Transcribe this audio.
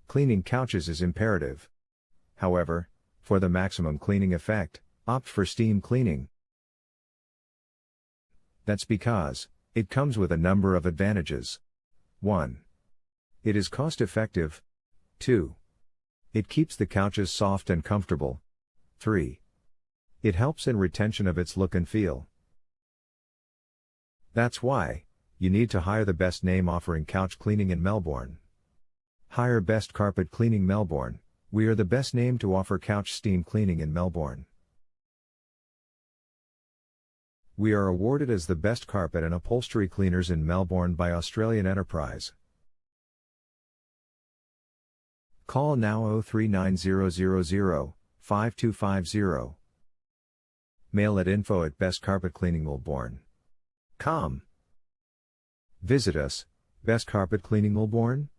Cleaning couches is imperative. However, for the maximum cleaning effect, opt for steam cleaning. That's because it comes with a number of advantages. 1. It is cost-effective. 2. It keeps the couches soft and comfortable. 3. It helps in retention of its look and feel. That's why you need to hire the best name offering couch cleaning in Melbourne. Hire Best Carpet Cleaning Melbourne. We are the best name to offer couch steam cleaning in Melbourne. We are awarded as the best carpet and upholstery cleaners in Melbourne by Australian Enterprise. Call now 039000 5250. Mail at info@bestcarpetcleaningmelbourne.com. Visit us, bestcarpetcleaningmelbourne.com.